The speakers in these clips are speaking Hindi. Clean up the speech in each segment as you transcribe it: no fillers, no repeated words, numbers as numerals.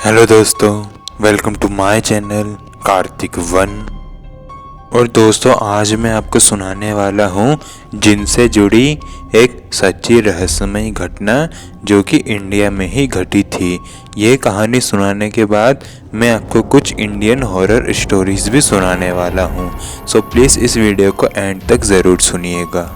हेलो दोस्तों, welcome to my channel Kartik one. और दोस्तों, आज मैं आपको सुनाने वाला हूँ जिन से जुड़ी एक सच्ची रहस्यमयी घटना जो कि इंडिया में ही घटी थी। ये कहानी सुनाने के बाद मैं आपको कुछ इंडियन हॉरर स्टोरीज भी सुनाने वाला हूँ, सो प्लीज़ इस वीडियो को एंड तक ज़रूर सुनिएगा।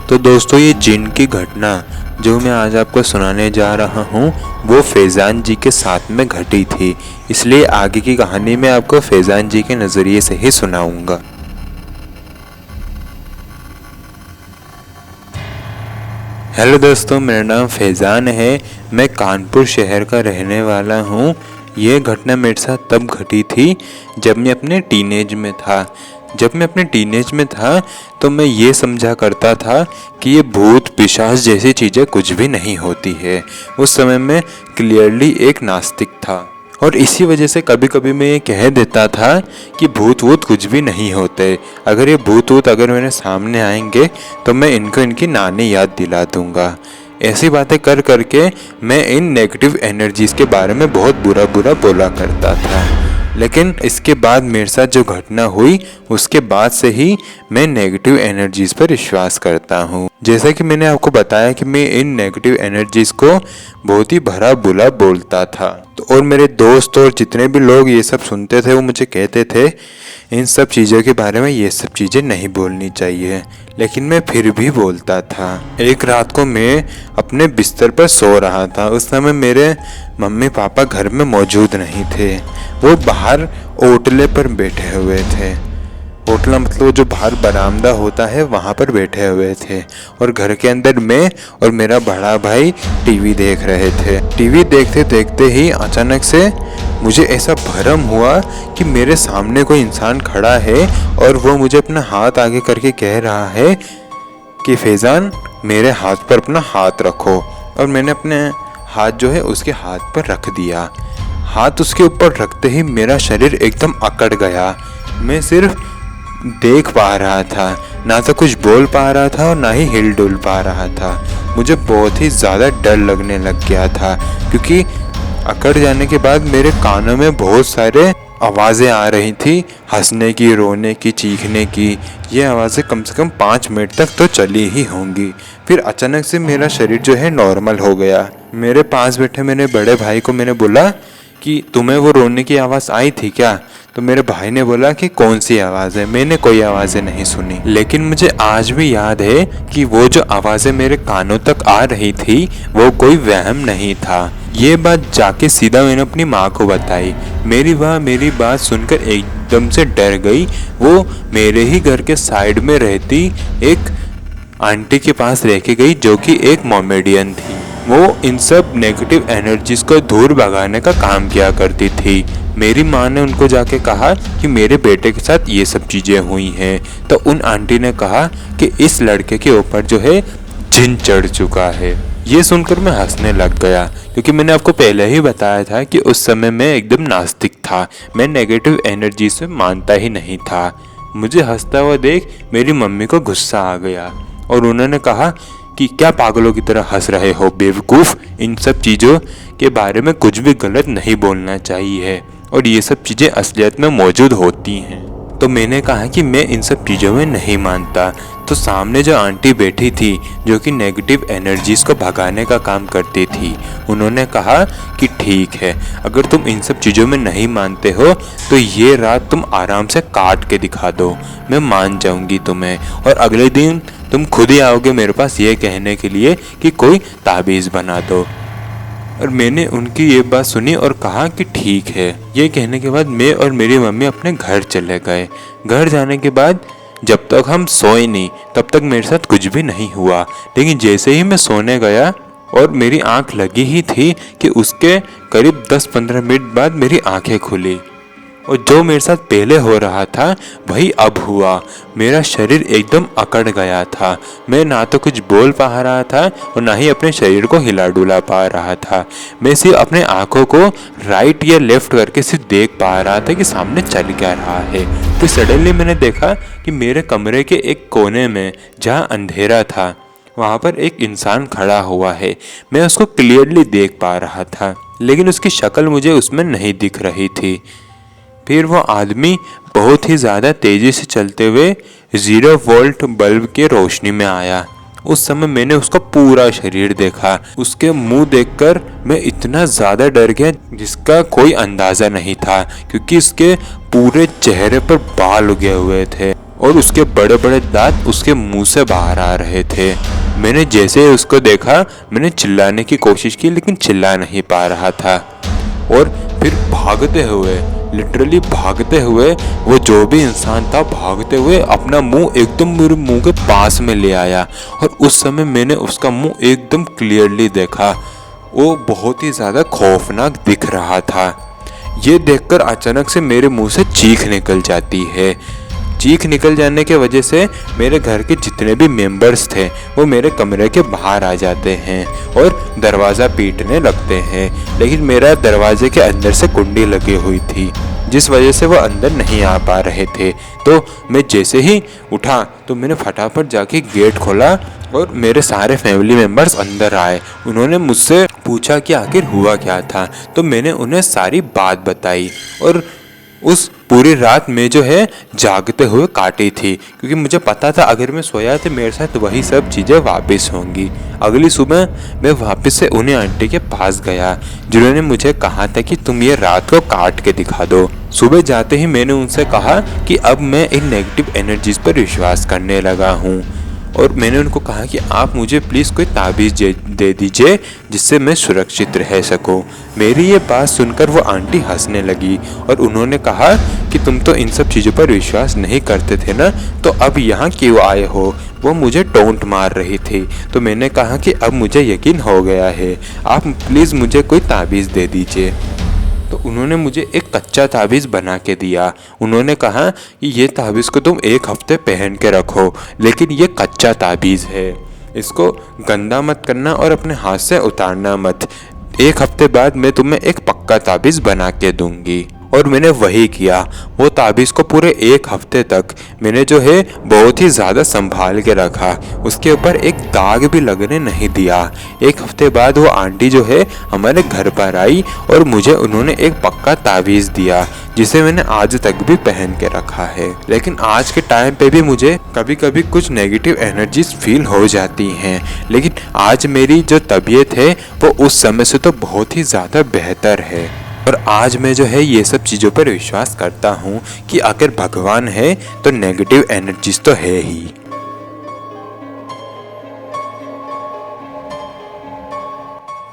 तो दोस्तों, ये जिन की घटना जो मैं आज आपको सुनाने जा रहा हूँ वो फैज़ान जी के साथ में घटी थी, इसलिए आगे की कहानी मैं आपको फैज़ान जी के नज़रिए से ही सुनाऊंगा। हेलो दोस्तों, मेरा नाम फैज़ान है। मैं कानपुर शहर का रहने वाला हूँ। ये घटना मेरे साथ तब घटी थी जब मैं अपने टीनेज में था। तो मैं ये समझा करता था कि ये भूत पिशाच जैसी चीज़ें कुछ भी नहीं होती है। उस समय मैं क्लियरली एक नास्तिक था और इसी वजह से कभी कभी मैं ये कह देता था कि भूत वूत कुछ भी नहीं होते। अगर ये भूत वूत अगर मेरे सामने आएंगे तो मैं इनको इनकी नानी याद दिला दूंगा। ऐसी बातें कर करके मैं इन नेगेटिव एनर्जीज़ के बारे में बहुत बुरा बुरा बोला करता था। लेकिन इसके बाद मेरे साथ जो घटना हुई उसके बाद से ही मैं नेगेटिव एनर्जीज़ पर विश्वास करता हूँ। जैसा कि मैंने आपको बताया कि मैं इन नेगेटिव एनर्जीज़ को बहुत ही भरा बुरा बोलता था। तो और मेरे दोस्त और जितने भी लोग ये सब सुनते थे वो मुझे कहते थे इन सब चीज़ों के बारे में ये सब चीज़ें नहीं बोलनी चाहिए, लेकिन मैं फिर भी बोलता था। एक रात को मैं अपने बिस्तर पर सो रहा था। उस समय मेरे मम्मी पापा घर में मौजूद नहीं थे, वो बाहर ओटले पर बैठे हुए थे। ओटला मतलब जो बाहर बरामदा होता है वहाँ पर बैठे हुए थे और घर के अंदर मैं और मेरा बड़ा भाई टीवी देख रहे थे। टीवी देखते देखते ही अचानक से मुझे ऐसा भ्रम हुआ कि मेरे सामने कोई इंसान खड़ा है और वो मुझे अपना हाथ आगे करके कह रहा है कि फैज़ान मेरे हाथ पर अपना हाथ रखो। और मैंने अपने हाथ जो है उसके हाथ पर रख दिया। हाथ उसके ऊपर रखते ही मेरा शरीर एकदम अकड़ गया। मैं सिर्फ देख पा रहा था, ना तो कुछ बोल पा रहा था और ना ही हिल डुल पा रहा था। मुझे बहुत ही ज़्यादा डर लगने लग गया था क्योंकि अकड़ जाने के बाद मेरे कानों में बहुत सारे आवाज़ें आ रही थी, हंसने की, रोने की, चीखने की। ये आवाज़ें कम से कम 5 मिनट तक तो चली ही होंगी। फिर अचानक से मेरा शरीर जो है नॉर्मल हो गया। मेरे पास बैठे मेरे बड़े भाई को मैंने बोला कि तुम्हें वो रोने की आवाज़ आई थी क्या? तो मेरे भाई ने बोला कि कौन सी आवाज़ है? मैंने कोई आवाज़ें नहीं सुनी। लेकिन मुझे आज भी याद है कि वो जो आवाज़ें मेरे कानों तक आ रही थी वो कोई वहम नहीं था। ये बात जाके सीधा मैंने अपनी माँ को बताई। मेरी माँ मेरी बात सुनकर एकदम से डर गई। वो मेरे ही घर के साइड में रहती एक आंटी के पास रह के गई जो कि एक मोमेडियन थी। वो इन सब नेगेटिव एनर्जीज को दूर भगाने का काम किया करती थी। मेरी माँ ने उनको जाके कहा कि मेरे बेटे के साथ ये सब चीज़ें हुई हैं। तो उन आंटी ने कहा कि इस लड़के के ऊपर जो है जिन चढ़ चुका है। ये सुनकर मैं हंसने लग गया क्योंकि मैंने आपको पहले ही बताया था कि उस समय मैं एकदम नास्तिक था। मैं नेगेटिव एनर्जी से मानता ही नहीं था। मुझे हंसता हुआ देख मेरी मम्मी को गुस्सा आ गया और उन्होंने कहा कि क्या पागलों की तरह हंस रहे हो बेवकूफ़, इन सब चीज़ों के बारे में कुछ भी गलत नहीं बोलना चाहिए और ये सब चीज़ें असलियत में मौजूद होती हैं। तो मैंने कहा कि मैं इन सब चीज़ों में नहीं मानता। तो सामने जो आंटी बैठी थी जो कि नेगेटिव एनर्जीज़ को भगाने का काम करती थी, उन्होंने कहा कि ठीक है, अगर तुम इन सब चीज़ों में नहीं मानते हो तो ये रात तुम आराम से काट के दिखा दो, मैं मान जाऊंगी तुम्हें। और अगले दिन तुम खुद ही आओगे मेरे पास ये कहने के लिए कि कोई ताबीज़ बना दो। और मैंने उनकी ये बात सुनी और कहा कि ठीक है। ये कहने के बाद मैं और मेरी मम्मी अपने घर चले गए। घर जाने के बाद जब तक हम सोए नहीं तब तक मेरे साथ कुछ भी नहीं हुआ। लेकिन जैसे ही मैं सोने गया और मेरी आंख लगी ही थी कि उसके करीब 10-15 मिनट बाद मेरी आंखें खुली और जो मेरे साथ पहले हो रहा था वही अब हुआ। मेरा शरीर एकदम अकड़ गया था। मैं ना तो कुछ बोल पा रहा था और ना ही अपने शरीर को हिला डुला पा रहा था। मैं सिर्फ अपने आंखों को राइट या लेफ्ट करके सिर्फ देख पा रहा था कि सामने चल क्या रहा है। फिर सडनली मैंने देखा कि मेरे कमरे के एक कोने में जहाँ अंधेरा था वहाँ पर एक इंसान खड़ा हुआ है। मैं उसको क्लियरली देख पा रहा था। लेकिन उसकी शक्ल मुझे उसमें नहीं दिख रही थी। फिर वो आदमी बहुत ही ज़्यादा तेज़ी से चलते हुए 0 वोल्ट बल्ब के रोशनी में आया। उस समय मैंने उसका पूरा शरीर देखा। उसके मुंह देखकर मैं इतना ज़्यादा डर गया जिसका कोई अंदाज़ा नहीं था, क्योंकि उसके पूरे चेहरे पर बाल उगे हुए थे और उसके बड़े बड़े दांत उसके मुंह से बाहर आ रहे थे। मैंने जैसे ही उसको देखा, मैंने चिल्लाने की कोशिश की लेकिन चिल्ला नहीं पा रहा था। और फिर भागते हुए, लिटरली भागते हुए, वो जो भी इंसान था भागते हुए अपना मुंह एकदम मेरे मुंह के पास में ले आया। और उस समय मैंने उसका मुंह एकदम क्लियरली देखा। वो बहुत ही ज़्यादा खौफनाक दिख रहा था। ये देखकर अचानक से मेरे मुंह से चीख निकल जाती है। चीख निकल जाने के वजह से मेरे घर के जितने भी मेंबर्स थे वो मेरे कमरे के बाहर आ जाते हैं और दरवाज़ा पीटने लगते हैं। लेकिन मेरा दरवाजे के अंदर से कुंडी लगी हुई थी, जिस वजह से वो अंदर नहीं आ पा रहे थे। तो मैं जैसे ही उठा तो मैंने फटाफट जाके गेट खोला और मेरे सारे फैमिली मेम्बर्स अंदर आए। उन्होंने मुझसे पूछा कि आखिर हुआ क्या था, तो मैंने उन्हें सारी बात बताई। और उस पूरी रात में जो है जागते हुए काटी थी, क्योंकि मुझे पता था अगर मैं सोया तो मेरे साथ वही सब चीज़ें वापस होंगी। अगली सुबह मैं वापस से उन्हीं आंटी के पास गया जिन्होंने मुझे कहा था कि तुम ये रात को काट के दिखा दो। सुबह जाते ही मैंने उनसे कहा कि अब मैं इन नेगेटिव एनर्जीज पर विश्वास करने लगा हूँ, और मैंने उनको कहा कि आप मुझे प्लीज़ कोई ताबीज़ दे दीजिए जिससे मैं सुरक्षित रह सकूं। मेरी ये बात सुनकर वो आंटी हंसने लगी और उन्होंने कहा कि तुम तो इन सब चीज़ों पर विश्वास नहीं करते थे ना, तो अब यहाँ क्यों आए हो। वो मुझे टोंट मार रही थी। तो मैंने कहा कि अब मुझे यकीन हो गया है, आप प्लीज़ मुझे कोई ताबीज़ दे दीजिए। तो उन्होंने मुझे एक कच्चा ताबीज़ बना के दिया। उन्होंने कहा कि ये ताबीज़ को तुम 1 हफ्ते पहन के रखो, लेकिन ये कच्चा ताबीज़ है, इसको गंदा मत करना और अपने हाथ से उतारना मत। 1 हफ्ते बाद मैं तुम्हें एक पक्का ताबीज़ बना के दूंगी। और मैंने वही किया। वो ताबीज़ को पूरे 1 हफ्ते तक मैंने जो है बहुत ही ज़्यादा संभाल के रखा, उसके ऊपर एक दाग भी लगने नहीं दिया। 1 हफ्ते बाद वो आंटी जो है हमारे घर पर आई और मुझे उन्होंने एक पक्का ताबीज़ दिया जिसे मैंने आज तक भी पहन के रखा है। लेकिन आज के टाइम पे भी मुझे कभी कभी कुछ नेगेटिव एनर्जीज फील हो जाती हैं, लेकिन आज मेरी जो तबीयत है वो उस समय से तो बहुत ही ज़्यादा बेहतर है। और आज मैं जो है ये सब चीज़ों पर विश्वास करता हूँ कि अगर भगवान है तो नेगेटिव एनर्जीज तो है ही।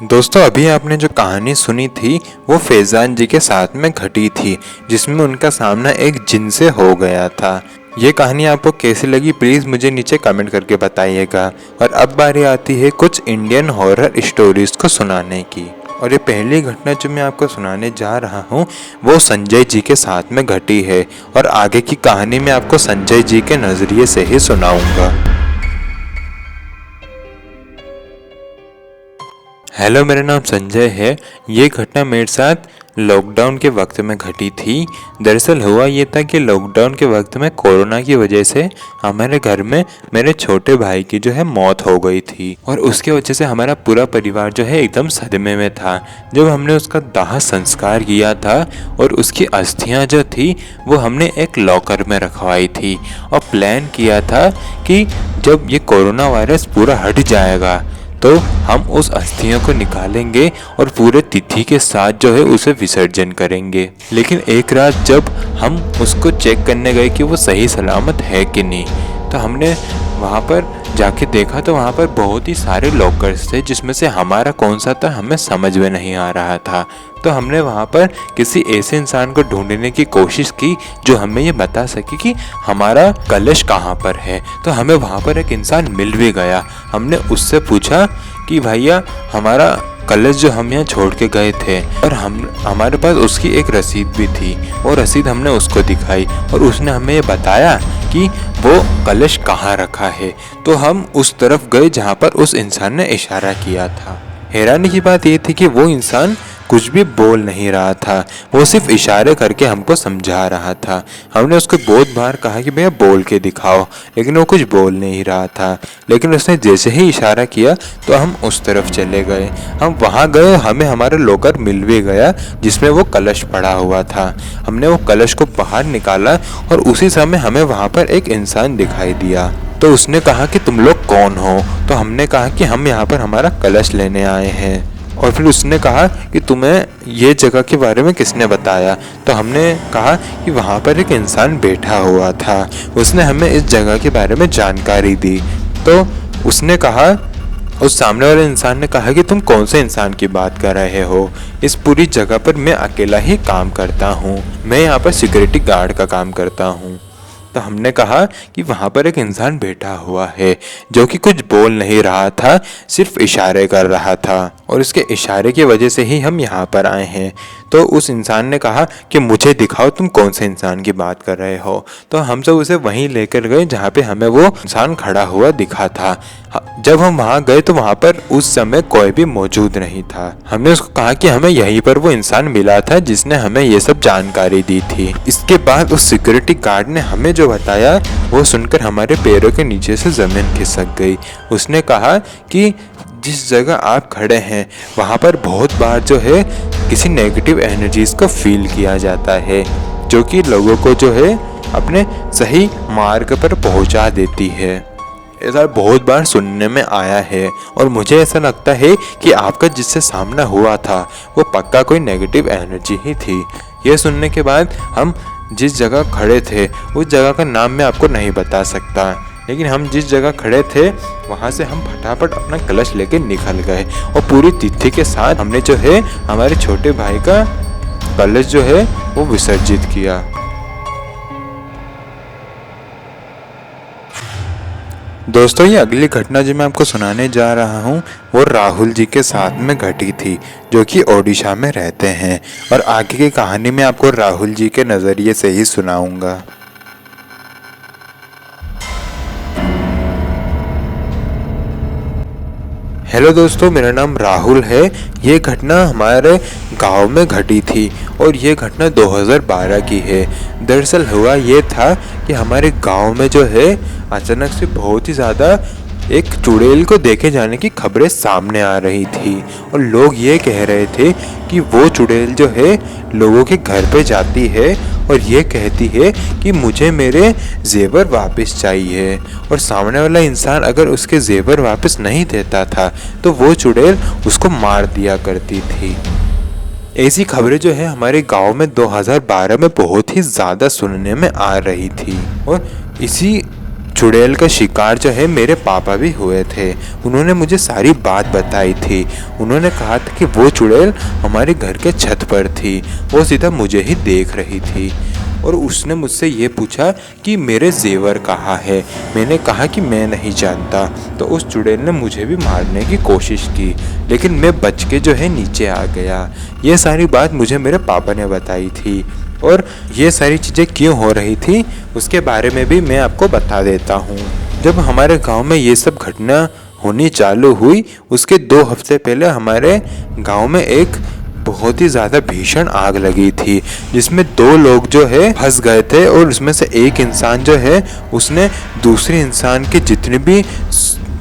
दोस्तों, अभी आपने जो कहानी सुनी थी वो फैज़ान जी के साथ में घटी थी, जिसमें उनका सामना एक जिन से हो गया था। ये कहानी आपको कैसी लगी प्लीज़ मुझे नीचे कमेंट करके बताइएगा। और अब बारी आती है कुछ इंडियन हॉरर स्टोरीज को सुनाने की। और ये पहली घटना जो मैं आपको सुनाने जा रहा हूँ वो संजय जी के साथ में घटी है, और आगे की कहानी मैं आपको संजय जी के नज़रिए से ही सुनाऊंगा। हेलो, मेरा नाम संजय है। ये घटना मेरे साथ लॉकडाउन के वक्त में घटी थी। दरअसल हुआ ये था कि लॉकडाउन के वक्त में कोरोना की वजह से हमारे घर में मेरे छोटे भाई की जो है मौत हो गई थी, और उसके वजह से हमारा पूरा परिवार जो है एकदम सदमे में था। जब हमने उसका दाह संस्कार किया था और उसकी अस्थियां जो थी वो हमने एक लॉकर में रखवाई थी, और प्लान किया था कि जब ये कोरोना वायरस पूरा हट जाएगा तो हम उस अस्थियों को निकालेंगे और पूरे तिथि के साथ जो है उसे विसर्जन करेंगे। लेकिन एक रात जब हम उसको चेक करने गए कि वो सही सलामत है कि नहीं, तो हमने वहाँ पर जाके देखा तो वहाँ पर बहुत ही सारे लॉकर्स थे, जिसमें से हमारा कौन सा था हमें समझ में नहीं आ रहा था। तो हमने वहाँ पर किसी ऐसे इंसान को ढूंढने की कोशिश की जो हमें ये बता सके कि हमारा कलश कहाँ पर है। तो हमें वहाँ पर एक इंसान मिल भी गया। हमने उससे पूछा कि भैया हमारा कलश जो हम यहाँ छोड़ के गए थे, और हमारे पास उसकी एक रसीद भी थी। वो रसीद हमने उसको दिखाई और उसने हमें ये बताया कि वो कलश कहाँ रखा है। तो हम उस तरफ गए जहाँ पर उस इंसान ने इशारा किया था। हैरानी की बात ये थी कि वो इंसान कुछ भी बोल नहीं रहा था, वो सिर्फ इशारे करके हमको समझा रहा था। हमने उसको बहुत बार कहा कि भैया बोल के दिखाओ, लेकिन वो कुछ बोल नहीं रहा था। लेकिन उसने जैसे ही इशारा किया तो हम उस तरफ चले गए। हम वहाँ गए, हमें हमारा लॉकर मिल भी गया जिसमें वो कलश पड़ा हुआ था। हमने वो कलश को बाहर निकाला और उसी समय हमें वहाँ पर एक इंसान दिखाई दिया। तो उसने कहा कि तुम लोग कौन हो? तो हमने कहा कि हम यहाँ पर हमारा कलश लेने आए हैं। और फिर उसने कहा कि तुम्हें ये जगह के बारे में किसने बताया? तो हमने कहा कि वहाँ पर एक इंसान बैठा हुआ था, उसने हमें इस जगह के बारे में जानकारी दी। तो उसने कहा, उस सामने वाले इंसान ने कहा कि तुम कौन से इंसान की बात कर रहे हो? इस पूरी जगह पर मैं अकेला ही काम करता हूँ, मैं यहाँ पर सिक्योरिटी गार्ड का काम करता हूँ। तो हमने कहा कि वहाँ पर एक इंसान बैठा हुआ है जो कि कुछ बोल नहीं रहा था, सिर्फ इशारे कर रहा था, और इसके इशारे की वजह से ही हम यहाँ पर आए हैं। तो उस इंसान ने कहा कि मुझे दिखाओ तुम कौन से इंसान की बात कर रहे हो। तो हम सब उसे वहीं लेकर गए जहाँ पे हमें वो इंसान खड़ा हुआ दिखा था। जब हम वहाँ गए तो वहाँ पर उस समय कोई भी मौजूद नहीं था। हमने उसको कहा कि हमें यहीं पर वो इंसान मिला था जिसने हमें ये सब जानकारी दी थी। इसके बाद उस सिक्योरिटी गार्ड ने हमें जो बताया वो सुनकर हमारे पैरों के नीचे से जमीन खिसक गई। उसने कहा कि जिस जगह आप खड़े हैं वहाँ पर बहुत बार जो है किसी नेगेटिव एनर्जीज को फील किया जाता है, जो कि लोगों को जो है अपने सही मार्ग पर पहुँचा देती है। ऐसा बहुत बार सुनने में आया है और मुझे ऐसा लगता है कि आपका जिससे सामना हुआ था वो पक्का कोई नेगेटिव एनर्जी ही थी। ये सुनने के बाद हम जिस जगह खड़े थे उस जगह का नाम मैं आपको नहीं बता सकता, लेकिन हम जिस जगह खड़े थे वहाँ से हम फटाफट अपना कलश लेके निकल गए और पूरी तिथि के साथ हमने जो है हमारे छोटे भाई का कलश जो है वो विसर्जित किया। दोस्तों, ये अगली घटना जो मैं आपको सुनाने जा रहा हूँ वो राहुल जी के साथ में घटी थी, जो कि ओडिशा में रहते हैं, और आगे की कहानी मैं आपको राहुल जी के नज़रिए से ही सुनाऊंगा। हेलो दोस्तों, मेरा नाम राहुल है। ये घटना हमारे गांव में घटी थी और ये घटना 2012 की है। दरअसल हुआ ये था कि हमारे गांव में जो है अचानक से बहुत ही ज़्यादा एक चुड़ैल को देखे जाने की खबरें सामने आ रही थी और लोग ये कह रहे थे कि वो चुड़ैल जो है लोगों के घर पे जाती है और ये कहती है कि मुझे मेरे जेवर वापस चाहिए, और सामने वाला इंसान अगर उसके जेवर वापस नहीं देता था तो वो चुड़ैल उसको मार दिया करती थी। ऐसी खबरें जो है हमारे गांव में 2012 में बहुत ही ज़्यादा सुनने में आ रही थी, और इसी चुड़ैल का शिकार जो है मेरे पापा भी हुए थे। उन्होंने मुझे सारी बात बताई थी। उन्होंने कहा था कि वो चुड़ैल हमारे घर के छत पर थी, वो सीधा मुझे ही देख रही थी और उसने मुझसे ये पूछा कि मेरे जेवर कहाँ है। मैंने कहा कि मैं नहीं जानता। तो उस चुड़ैल ने मुझे भी मारने की कोशिश की, लेकिन मैं बच के जो है नीचे आ गया। ये सारी बात मुझे मेरे पापा ने बताई थी, और ये सारी चीज़ें क्यों हो रही थी उसके बारे में भी मैं आपको बता देता हूँ। जब हमारे गांव में ये सब घटना होनी चालू हुई उसके 2 हफ्ते पहले हमारे गांव में एक बहुत ही ज़्यादा भीषण आग लगी थी, जिसमें 2 लोग जो है फंस गए थे, और उसमें से एक इंसान जो है उसने दूसरे इंसान के जितनी भी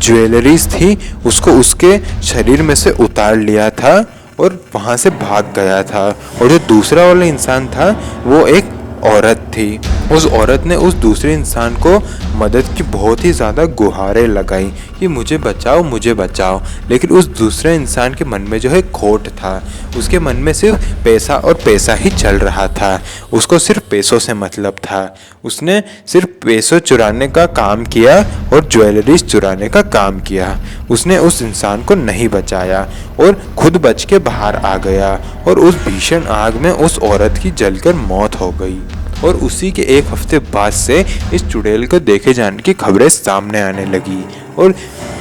ज्वेलरीज थी उसको उसके शरीर में से उतार लिया था और वहाँ से भाग गया था। और जो दूसरा वाला इंसान था वो एक औरत थी। उस औरत ने उस दूसरे इंसान को मदद की बहुत ही ज़्यादा गुहारें लगाई कि मुझे बचाओ मुझे बचाओ, लेकिन उस दूसरे इंसान के मन में जो है खोट था। उसके मन में सिर्फ पैसा और पैसा ही चल रहा था, उसको सिर्फ पैसों से मतलब था। उसने सिर्फ पैसों चुराने का काम किया और ज्वेलरीज चुराने का काम किया। उसने उस इंसान को नहीं बचाया और खुद बच के बाहर आ गया, और उस भीषण आग में उस औरत की जलकर मौत हो गई। और उसी के 1 हफ्ते बाद से इस चुड़ैल को देखे जाने की खबरें सामने आने लगी, और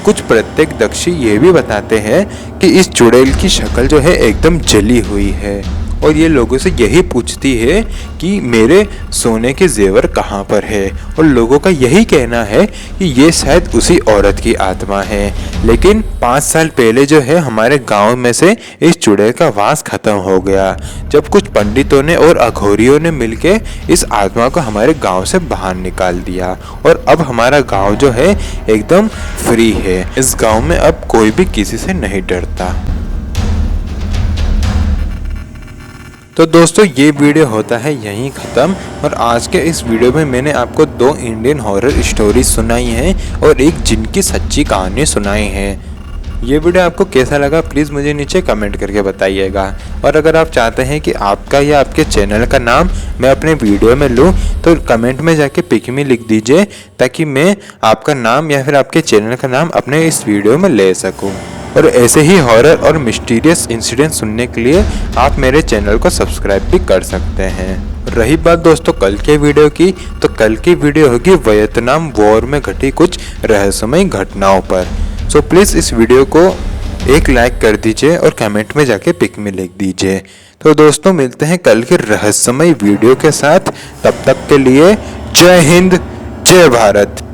कुछ प्रत्यक्षदर्शी ये भी बताते हैं कि इस चुड़ैल की शक्ल जो है एकदम जली हुई है और ये लोगों से यही पूछती है कि मेरे सोने के जेवर कहाँ पर है, और लोगों का यही कहना है कि ये शायद उसी औरत की आत्मा है। लेकिन 5 साल पहले जो है हमारे गांव में से इस चुड़ैल का वास खत्म हो गया, जब कुछ पंडितों ने और अघोरियों ने मिलके इस आत्मा को हमारे गांव से बाहर निकाल दिया, और अब हमारा गांव जो है एकदम फ्री है। इस गांव में अब कोई भी किसी से नहीं डरता। तो दोस्तों ये वीडियो होता है यहीं ख़त्म, और आज के इस वीडियो में मैंने आपको 2 इंडियन हॉरर स्टोरी सुनाई हैं और एक जिन की सच्ची कहानी सुनाई है। ये वीडियो आपको कैसा लगा प्लीज़ मुझे नीचे कमेंट करके बताइएगा, और अगर आप चाहते हैं कि आपका या आपके चैनल का नाम मैं अपने वीडियो में लूँ तो कमेंट में जाके पिक मी लिख दीजिए, ताकि मैं आपका नाम या फिर आपके चैनल का नाम अपने इस वीडियो में ले सकूँ। और ऐसे ही हॉरर और मिस्टीरियस इंसिडेंट सुनने के लिए आप मेरे चैनल को सब्सक्राइब भी कर सकते हैं। रही बात दोस्तों कल के वीडियो की, तो कल की वीडियो होगी वियतनाम वॉर में घटी कुछ रहस्यमय घटनाओं पर। सो प्लीज़ इस वीडियो को एक लाइक कर दीजिए और कमेंट में जाके पिक में लिख दीजिए। तो दोस्तों मिलते हैं कल के रहस्यमय वीडियो के साथ, तब तक के लिए जय हिंद जय भारत।